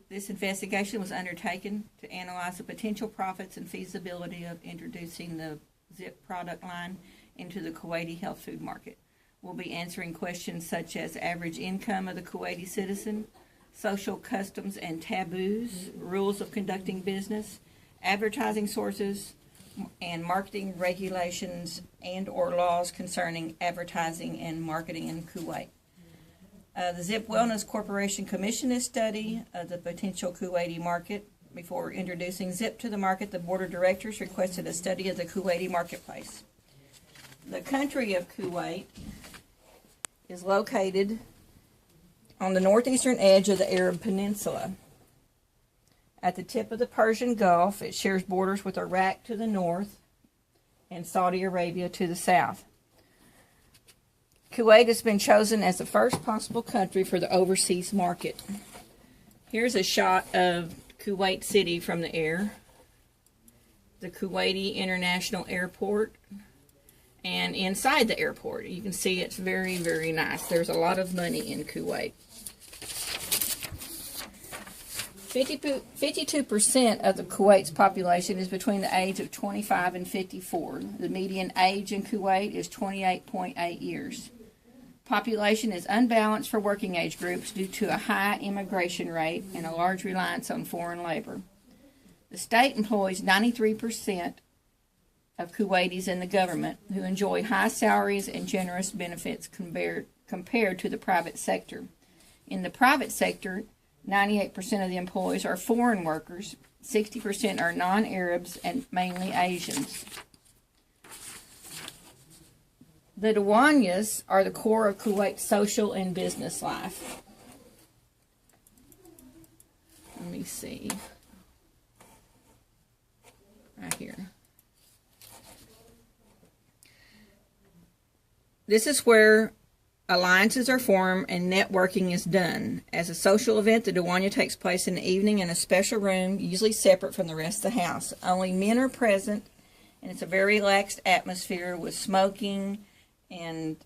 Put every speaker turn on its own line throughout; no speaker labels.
This investigation was undertaken to analyze the potential profits and feasibility of introducing the ZIP product line into the Kuwaiti health food market. We'll be answering questions such as average income of the Kuwaiti citizen, social customs and taboos, rules of conducting business, advertising sources, and marketing regulations and or laws concerning advertising and marketing in Kuwait. The ZIP Wellness Corporation commissioned this study of the potential Kuwaiti market. Before introducing ZIP to the market, the Board of Directors requested a study of the Kuwaiti marketplace. The country of Kuwait is located on the northeastern edge of the Arab Peninsula. At the tip of the Persian Gulf, it shares borders with Iraq to the north and Saudi Arabia to the south. Kuwait has been chosen as the first possible country for the overseas market. Here's a shot of Kuwait City from the air, the Kuwaiti International Airport, and inside the airport. You can see it's very, very nice. There's a lot of money in Kuwait. 52% of the Kuwait's population is between the age of 25 and 54. The median age in Kuwait is 28.8 years. Population is unbalanced for working age groups due to a high immigration rate and a large reliance on foreign labor. The state employs 93% of Kuwaitis in the government, who enjoy high salaries and generous benefits compared to the private sector. In the private sector, 98% of the employees are foreign workers, 60% are non-Arabs, and mainly Asians. The Dawanyas are the core of Kuwait's social and business life. Let me see. Right here. This is where alliances are formed and networking is done. As a social event, the Dawanya takes place in the evening in a special room, usually separate from the rest of the house. Only men are present, and it's a very relaxed atmosphere with smoking and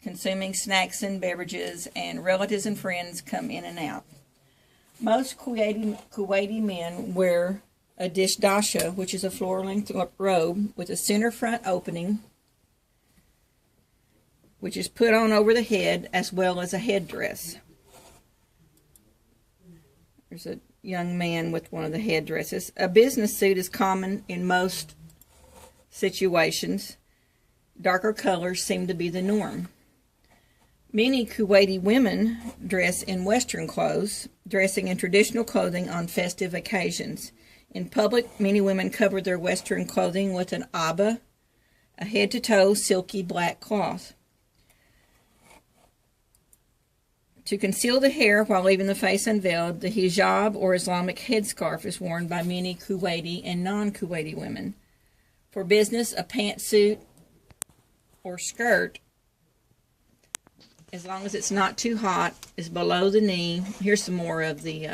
consuming snacks and beverages, and relatives and friends come in and out. Most Kuwaiti men wear a dishdasha, which is a floor-length robe with a center front opening, which is put on over the head, as well as a headdress. There's a young man with one of the headdresses. A business suit is common in most situations. Darker colors seem to be the norm. Many Kuwaiti women dress in Western clothes, dressing in traditional clothing on festive occasions. In public, many women cover their Western clothing with an abba, a head-to-toe silky black cloth. To conceal the hair while leaving the face unveiled, the hijab or Islamic headscarf is worn by many Kuwaiti and non-Kuwaiti women. For business, a pantsuit or skirt, as long as it's not too hot, is below the knee. Here's some more of the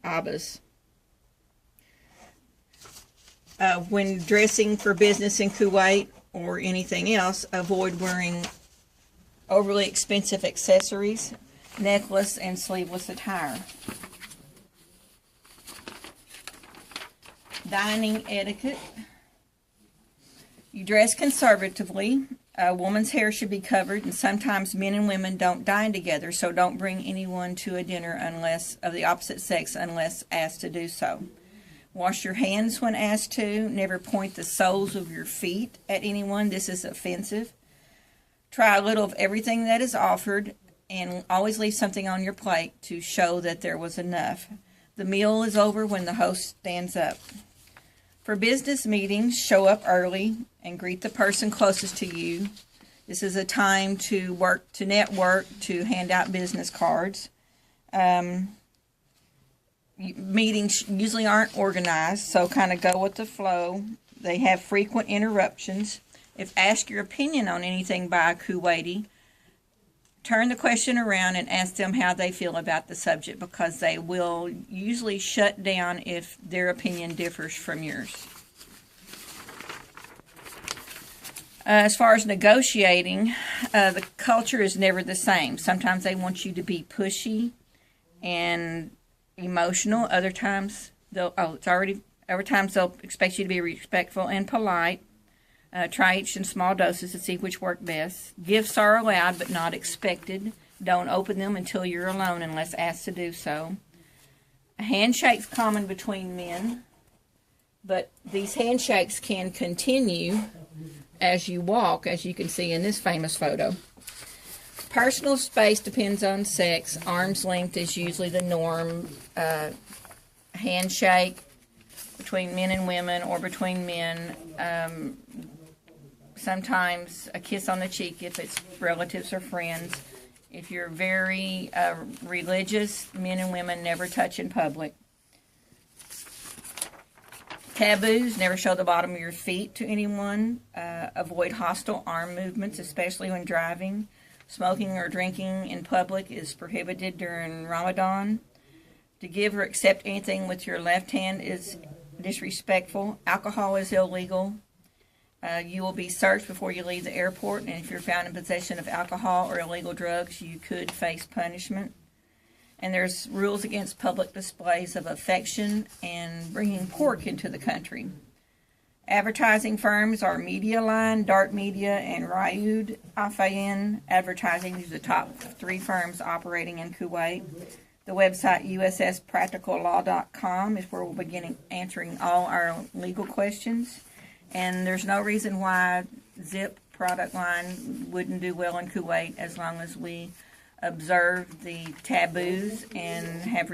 abbas. When dressing for business in Kuwait or anything else, avoid wearing overly expensive accessories, necklace, and sleeveless attire. Dining etiquette. You dress conservatively. A woman's hair should be covered, and sometimes men and women don't dine together, so don't bring anyone to a dinner unless of the opposite sex unless asked to do so. Wash your hands when asked to. Never point the soles of your feet at anyone. This is offensive. Try a little of everything that is offered, and always leave something on your plate to show that there was enough. The meal is over when the host stands up. For business meetings, show up early and greet the person closest to you. This is a time to network, to hand out business cards. Meetings usually aren't organized, so kind of go with the flow. They have frequent interruptions. If asked your opinion on anything by a Kuwaiti, turn the question around and ask them how they feel about the subject, because they will usually shut down if their opinion differs from yours. As far as negotiating, the culture is never the same. Sometimes they want you to be pushy and emotional. Other times they'll expect you to be respectful and polite. Try each in small doses to see which work best. Gifts are allowed but not expected. Don't open them until you're alone unless asked to do so. A handshake's common between men, but these handshakes can continue as you walk, as you can see in this famous photo. Personal space depends on sex. Arm's length is usually the norm. Handshake between men and women or between men. Sometimes a kiss on the cheek if it's relatives or friends. If you're very religious, men and women never touch in public. Taboos: never show the bottom of your feet to anyone. Avoid hostile arm movements, especially when driving. Smoking or drinking in public is prohibited during Ramadan. To give or accept anything with your left hand is disrespectful. Alcohol is illegal. You will be searched before you leave the airport, and if you're found in possession of alcohol or illegal drugs, you could face punishment. And there's rules against public displays of affection and bringing pork into the country. Advertising firms are Medialine, Dart Media, and Rayud Afayan Advertising. These are the top 3 firms operating in Kuwait. The website usspracticallaw.com is where we'll begin answering all our legal questions. And there's no reason why Zip product line wouldn't do well in Kuwait as long as we observe the taboos and have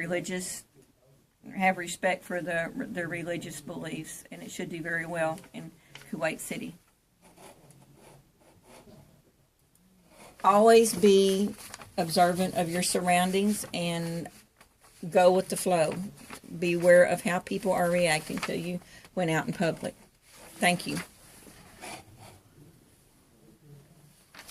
respect for their religious beliefs, and it should do very well in Kuwait City. Always be observant of your surroundings and go with the flow. Be aware of how people are reacting to you when out in public. Thank you.